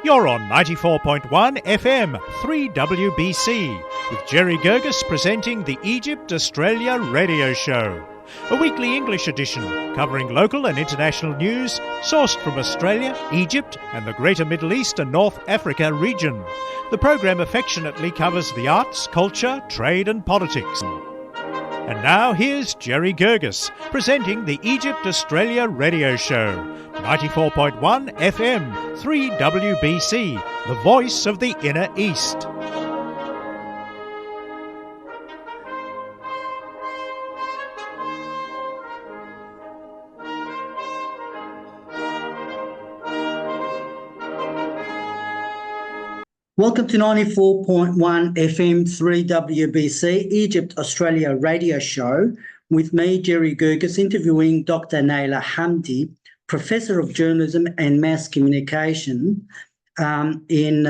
You're on 94.1 FM 3WBC with Jerry Guirguis presenting the Egypt Australia Radio Show, a weekly English edition covering local and international news sourced from Australia, Egypt and the Greater Middle East and North Africa region. The program affectionately covers the arts, culture, trade and politics. And now here's Jerry Guirguis presenting the Egypt Australia Radio Show, 94.1 FM 3WBC, the voice of the Inner East. Welcome to 94.1 FM 3WBC Egypt Australia Radio Show with me, Jerry Guirguis, interviewing Dr. Naila Hamdy, Professor of Journalism and Mass Communication in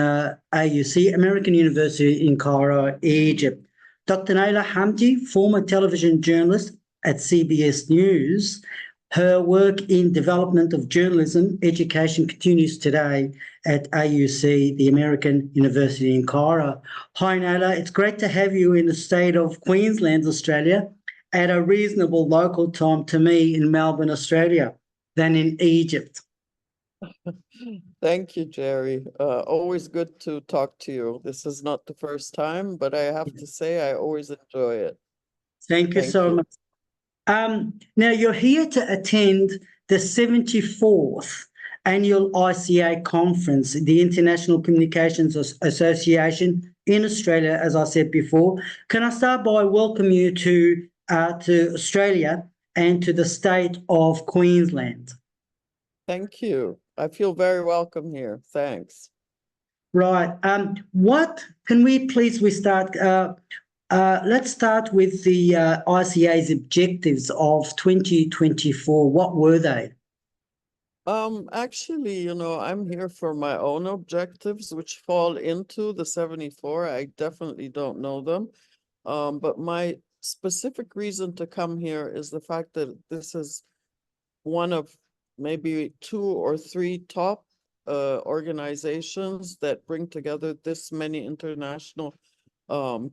AUC, American University in Cairo, Egypt. Dr. Naila Hamdy, former television journalist at CBS News. Her work in development of journalism education continues today at AUC, the American University in Cairo. Hi, Naila. It's great to have you in the state of Queensland, Australia, at a reasonable local time to me in Melbourne, Australia, than in Egypt. Thank you, Jerry. Always good to talk to you. This is not the first time, but I have to say I always enjoy it. Thank you so much. Now, you're here to attend the 74th Annual ICA Conference, the International Communications Association in Australia, as I said before. Can I start by welcoming you to Australia and to the state of Queensland? Thank you. I feel very welcome here. Thanks. Right. Let's start with the ICA's objectives of 2024. What were they? Actually, I'm here for my own objectives, which fall into the 74. I definitely don't know them. But my specific reason to come here is the fact that this is one of maybe 2 or 3 top organizations that bring together this many international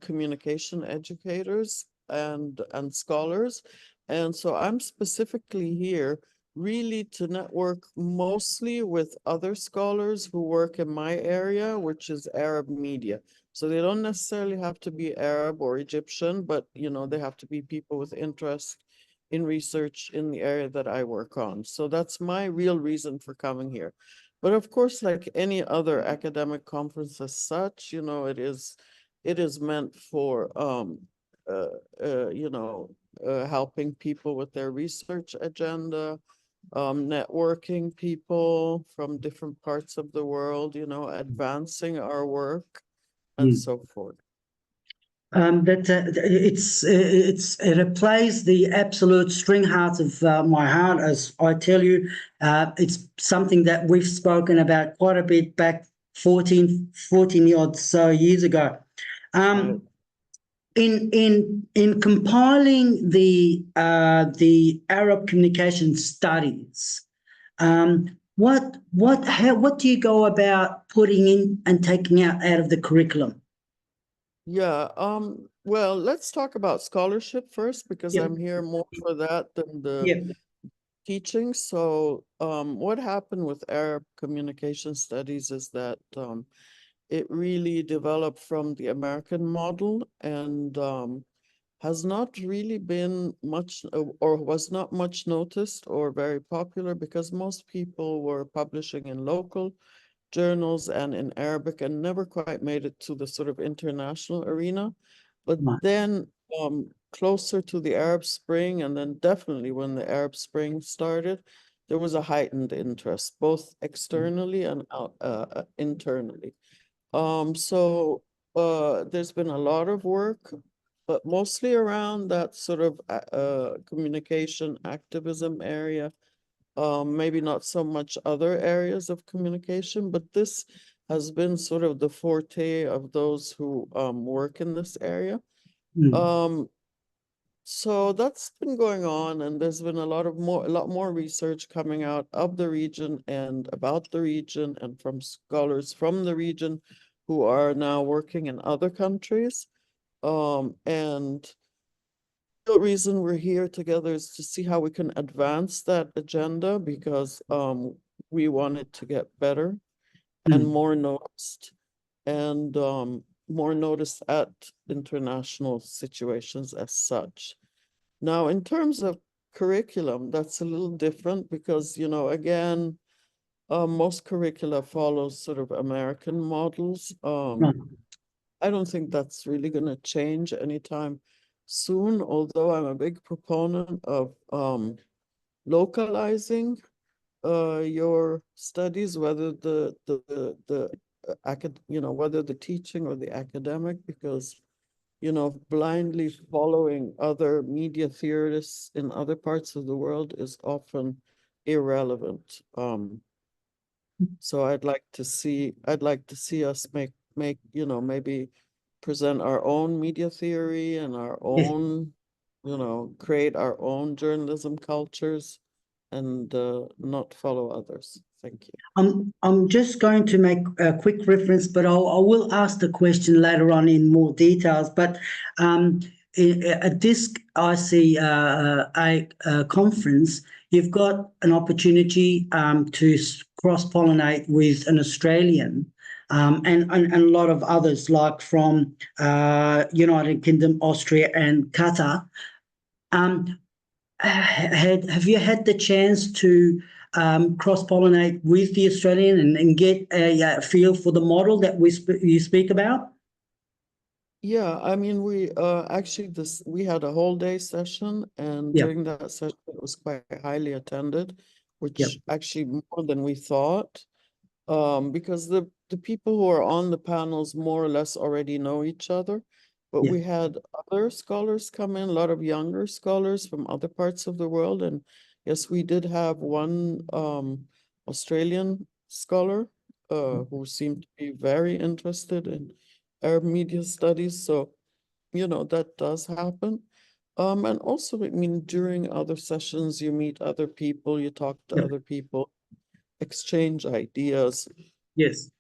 communication educators and scholars. And so I'm specifically here really to network mostly with other scholars who work in my area, which is Arab media. So they don't necessarily have to be Arab or Egyptian, but they have to be people with interest in research in the area that I work on. So that's my real reason for coming here. But of course, like any other academic conference as such, it is meant for helping people with their research agenda, networking people from different parts of the world, advancing our work and so forth. It plays the absolute string heart of my heart, as I tell you. It's something that we've spoken about quite a bit back 14 odd so years ago. In compiling the Arab communication studies, what do you go about putting in and taking out of the curriculum? Yeah, well, let's talk about scholarship first, because I'm here more for that than the teaching. So what happened with Arab communication studies is that it really developed from the American model and has not really been much or was not much noticed or very popular, because most people were publishing in local journals and in Arabic and never quite made it to the sort of international arena. But then closer to the Arab Spring, and then definitely when the Arab Spring started, there was a heightened interest, both externally and internally. So there's been a lot of work, but mostly around that sort of communication activism area. Maybe not so much other areas of communication, but this has been sort of the forte of those who work in this area. So that's been going on, and there's been a lot more research coming out of the region and about the region and from scholars from the region who are now working in other countries. And the reason we're here together is to see how we can advance that agenda, because we want it to get better and more noticed, and more noticed at international situations as such. Now, in terms of curriculum, that's a little different because, you know, again, most curricula follows sort of American models. I don't think that's really going to change anytime soon, although I'm a big proponent of localizing your studies, whether whether the teaching or the academic, because, you know, blindly following other media theorists in other parts of the world is often irrelevant. So I'd like to see us make, you know, maybe present our own media theory and our own, you know, create our own journalism cultures and not follow others. Thank you. I'm just going to make a quick reference, but I will ask the question later on in more details. But at this ICA conference, you've got an opportunity to cross-pollinate with an Australian and a lot of others, like from United Kingdom, Austria, and Qatar. Have you had the chance to cross-pollinate with the Australian and get a feel for the model that you speak about? Yeah, I mean, we actually we had a whole day session, and during that session it was quite highly attended, which actually more than we thought, because the people who are on the panels more or less already know each other. But we had other scholars come in, a lot of younger scholars from other parts of the world. And yes, we did have one Australian scholar who seemed to be very interested in Arab media studies. So, you know, that does happen. And also, I mean, during other sessions, you meet other people, you talk to other people, exchange ideas. Yes.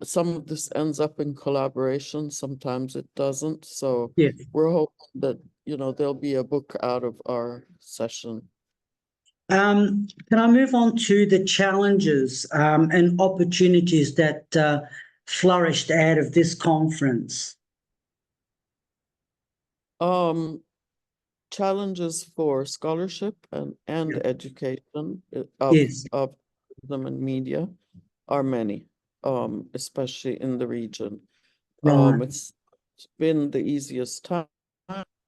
Some of this ends up in collaboration, sometimes it doesn't. So Yes. we're hoping that, you know, there'll be a book out of our session. Can I move on to the challenges and opportunities that flourished out of this conference? Challenges for scholarship and education of them and media are many, especially in the region. It's been the easiest time,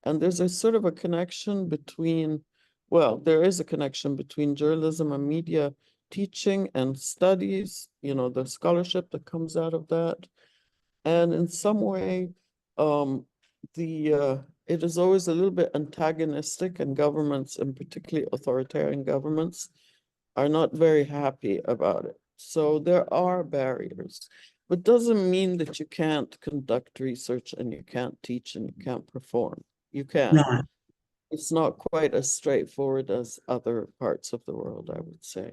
and there's a sort of a connection between, well, there is a connection between journalism and media teaching and studies, you know, the scholarship that comes out of that. And in some way, it is always a little bit antagonistic, and governments, and particularly authoritarian governments, are not very happy about it. So there are barriers, but doesn't mean that you can't conduct research and you can't teach and you can't perform. You can. Right. It's not quite as straightforward as other parts of the world, I would say.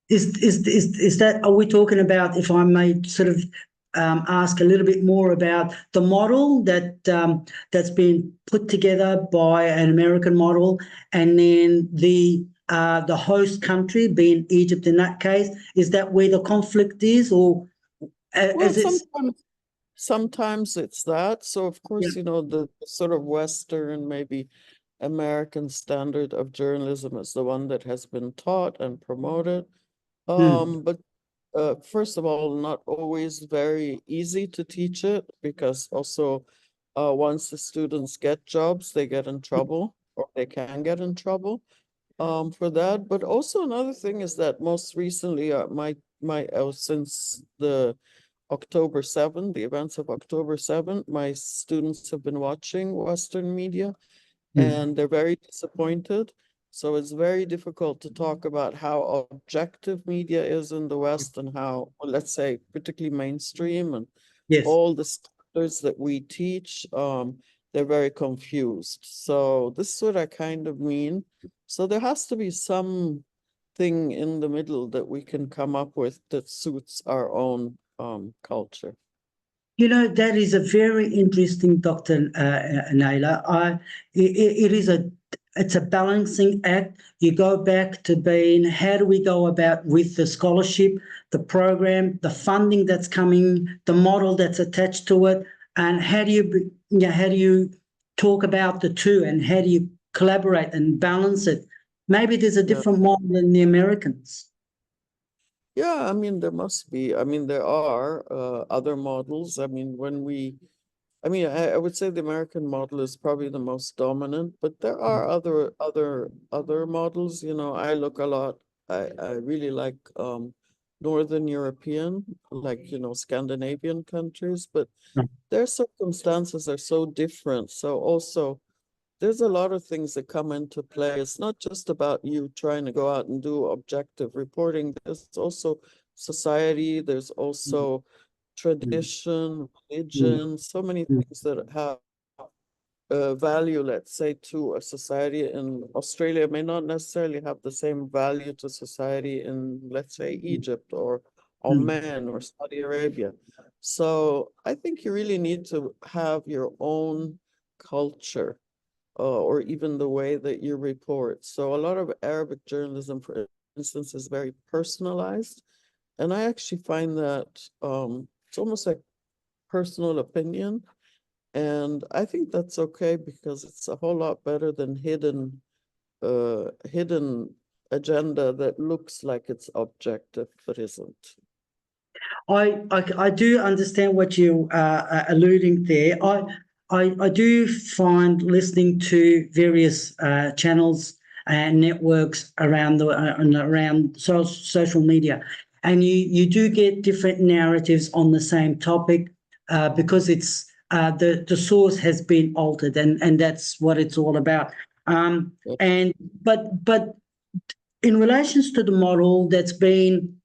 Is that, are we talking about, if I may sort of ask a little bit more about the model that's been put together by an American model, and then the host country being Egypt in that case? Is that where the conflict is, or sometimes it's that. So of course, you know, the sort of Western, maybe American standard of journalism is the one that has been taught and promoted. But first of all, not always very easy to teach it, because also once the students get jobs, they get in trouble, or they can get in trouble for that. But also another thing is that most recently, since the October 7th, the events of October 7th, my students have been watching Western media, and they're very disappointed. So it's very difficult to talk about how objective media is in the West, and how, let's say, particularly mainstream and all the standards that we teach, they're very confused. So this is what I kind of mean. So there has to be some thing in the middle that we can come up with that suits our own culture. You know, that is a very interesting, Dr. Naila. It's a balancing act. You go back to being, how do we go about with the scholarship, the program, the funding that's coming, the model that's attached to it, and how do you talk about the two, and how do you collaborate and balance it? Maybe there's a different model than the Americans. Yeah, I mean, there must be. I mean, there are other models. I mean, I would say the American model is probably the most dominant, but there are other models. You know, I look a lot. I really like Northern European, like, you know, Scandinavian countries, but their circumstances are so different. So also, there's a lot of things that come into play. It's not just about you trying to go out and do objective reporting. There's also society, there's also tradition, religion, so many things that have value, let's say, to a society in Australia may not necessarily have the same value to society in, let's say, Egypt or Oman or Saudi Arabia. So I think you really need to have your own culture or even the way that you report. So a lot of Arabic journalism, for instance, is very personalized. And I actually find that it's almost like personal opinion. And I think that's okay because it's a whole lot better than hidden agenda that looks like it's objective but isn't. I do understand what you are alluding there. I do find listening to various channels and networks around social media, and you do get different narratives on the same topic because it's the source has been altered, and that's what it's all about. But in relations to the model that's been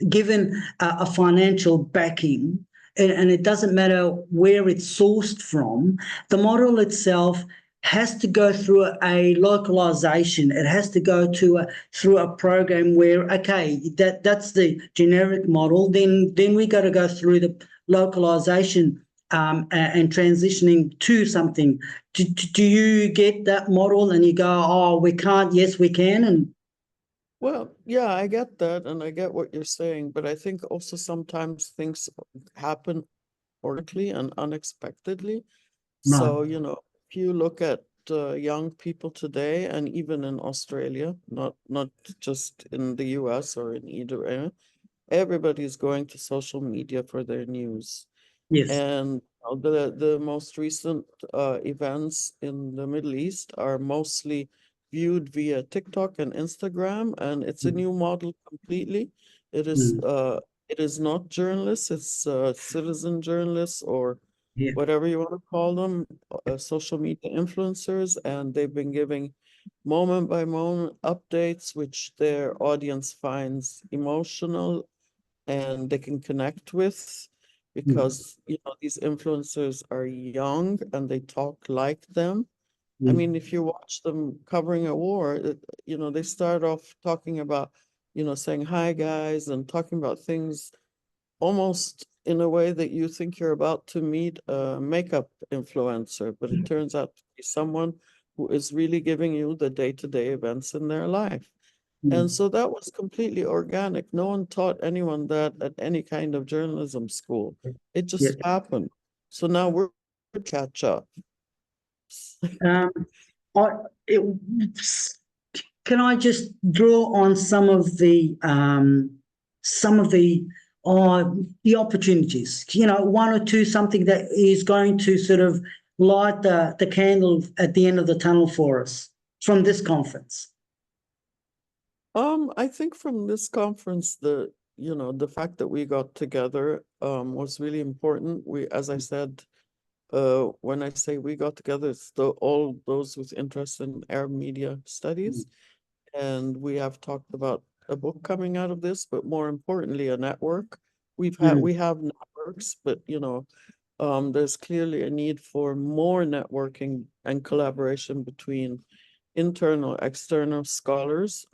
given a financial backing, and it doesn't matter where it's sourced from, the model itself has to go through a localization. It has to go through a program where, okay, that's the generic model. Then we got to go through the localization and transitioning to something. Do you get that model and you go, oh, we can't, yes, we can? And well, yeah, I get that, and I get what you're saying, but I think also sometimes things happen organically and unexpectedly. So, you know, if you look at young people today, and even in Australia, not just in the US or in either area, everybody's going to social media for their news. yes. And the most recent events in the Middle East are mostly viewed via TikTok and Instagram, and it's a new model completely. It is not journalists, it's citizen journalists or whatever you want to call them, social media influencers, and they've been giving moment by moment updates, which their audience finds emotional and they can connect with because, you know, these influencers are young and they talk like them. I mean, if you watch them covering a war, you know, they start off talking about, you know, saying, hi, guys, and talking about things almost in a way that you think you're about to meet a makeup influencer, but it turns out to be someone who is really giving you the day-to-day events in their life. And so that was completely organic. No one taught anyone that at any kind of journalism school. It just happened. So now we're catch up. Can I just draw on some of the opportunities? You know, one or two, something that is going to sort of light the candle at the end of the tunnel for us from this conference. I think from this conference, you know, the fact that we got together was really important. We, as I said, when I say we got together, it's all those with interest in Arab media studies. And we have talked about a book coming out of this, but more importantly, a network. We have networks, but, you know, there's clearly a need for more networking and collaboration between internal, external scholars.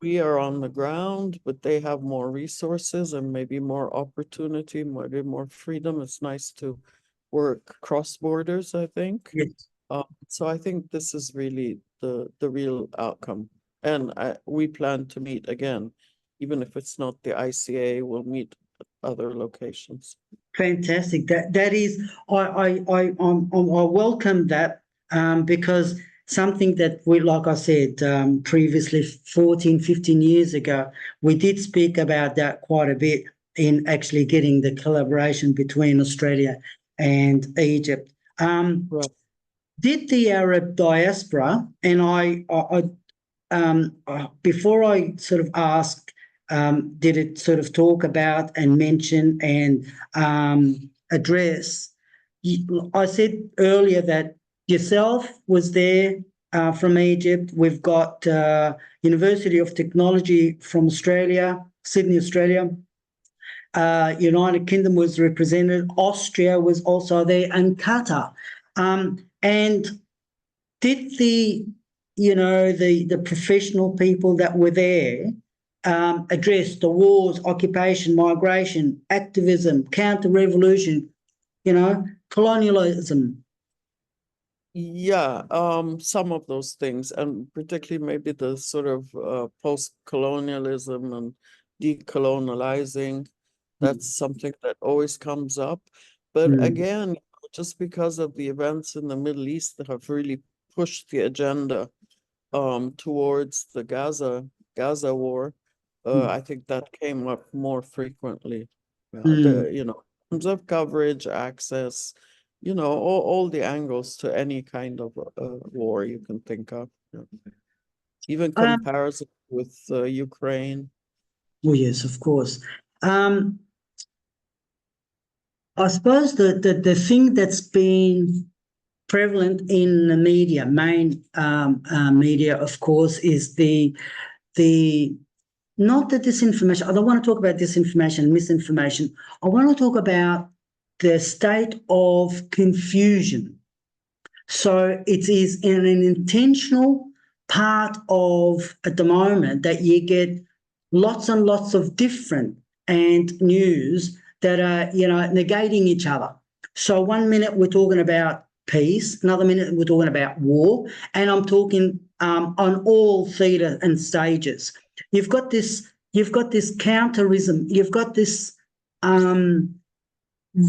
We are on the ground, but they have more resources and maybe more opportunity, maybe more freedom. It's nice to work cross borders, I think. Yes. So I think this is really the real outcome. And we plan to meet again, even if it's not the ICA, we'll meet at other locations. Fantastic. That is, I welcome that, because something that we, like I said, previously 14, 15 years ago, we did speak about that quite a bit in actually getting the collaboration between Australia and Egypt. Right. Did the Arab diaspora, and before I sort of ask, did it sort of talk about and mention and address? I said earlier that yourself was there from Egypt. We've got University of Technology from Australia, Sydney, Australia. United Kingdom was represented. Austria was also there, and Qatar. And did the professional people that were there address the wars, occupation, migration, activism, counter-revolution, colonialism? Yeah, some of those things, and particularly maybe the sort of post-colonialism and decolonializing. That's something that always comes up. But again, just because of the events in the Middle East that have really pushed the agenda towards the Gaza war, I think that came up more frequently. In terms of coverage, access, all the angles to any kind of war you can think of. Even comparison with Ukraine. Oh, yes, of course. I suppose the thing that's been prevalent in the media, main media, of course, is the not the disinformation. I don't want to talk about disinformation and misinformation. I want to talk about the state of confusion. So it is an intentional part of, at the moment, that you get lots and lots of different and news that are, negating each other. So 1 minute we're talking about peace, another minute we're talking about war, and I'm talking on all theatre and stages. You've got this counterism, you've got this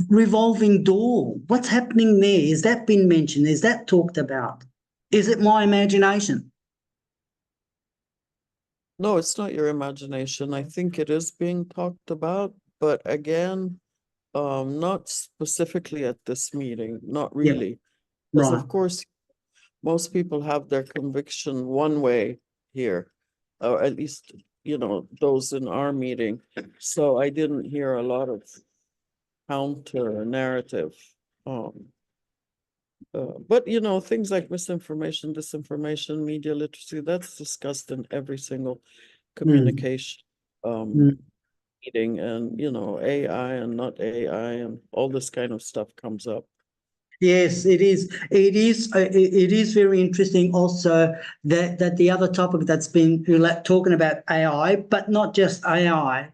revolving door. What's happening there? Is that been mentioned? Is that talked about? Is it my imagination? No, it's not your imagination. I think it is being talked about, but again, not specifically at this meeting, not really. Because Right. of course, most people have their conviction one way here, or at least, those in our meeting. So I didn't hear a lot of counter narrative. But things like misinformation, disinformation, media literacy, that's discussed in every single communication meeting, and AI and not AI and all this kind of stuff comes up. Yes, it is. It is very interesting also that the other topic that's been talking about AI, but not just AI.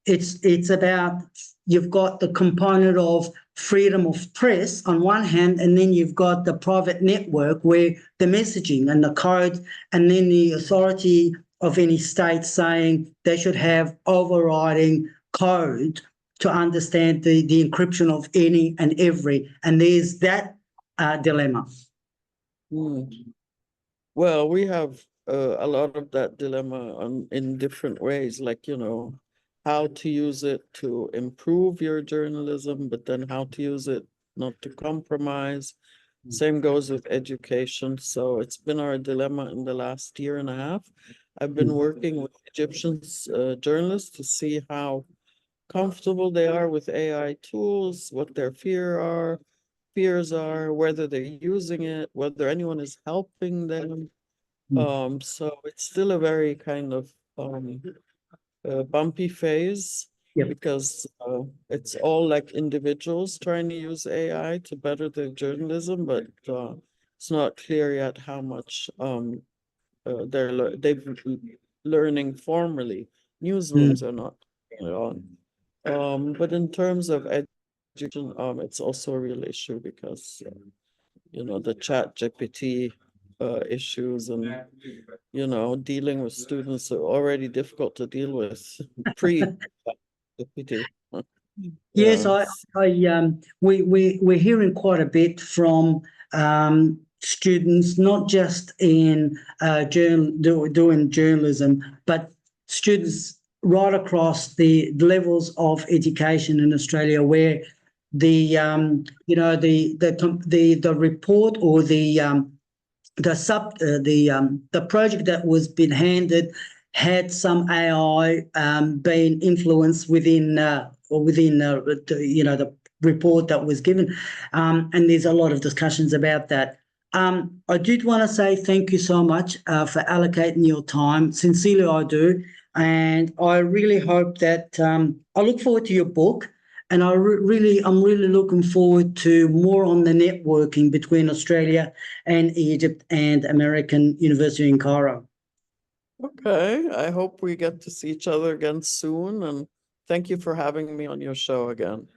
It's about, you've got the component of freedom of press on one hand, and then you've got the private network where the messaging and the code, and then the authority of any state saying they should have overriding code to understand the encryption of any and every. And there's that dilemma. Well, we have a lot of that dilemma in different ways, like, how to use it to improve your journalism, but then how to use it not to compromise. Same goes with education. So it's been our dilemma in the last year and a half. I've been working with Egyptian journalists to see how comfortable they are with AI tools, what their fears are, whether they're using it, whether anyone is helping them. So it's still a very kind of bumpy phase. Yep. because it's all like individuals trying to use AI to better their journalism, but it's not clear yet how much they've learning formally. Newsrooms are not taking it on. But in terms of education, it's also a real issue because the chat GPT issues and dealing with students are already difficult to deal with pre GPT. Yes, we're hearing quite a bit from students, not just in doing journalism, but students right across the levels of education in Australia, where the report or the project that was been handed had some AI being influenced within the report that was given, and there's a lot of discussions about that. I did want to say thank you so much for allocating your time. Sincerely, I do, and I really hope that I look forward to your book. And I'm really looking forward to more on the networking between Australia and Egypt and American University in Cairo. Okay, I hope we get to see each other again soon, and thank you for having me on your show again.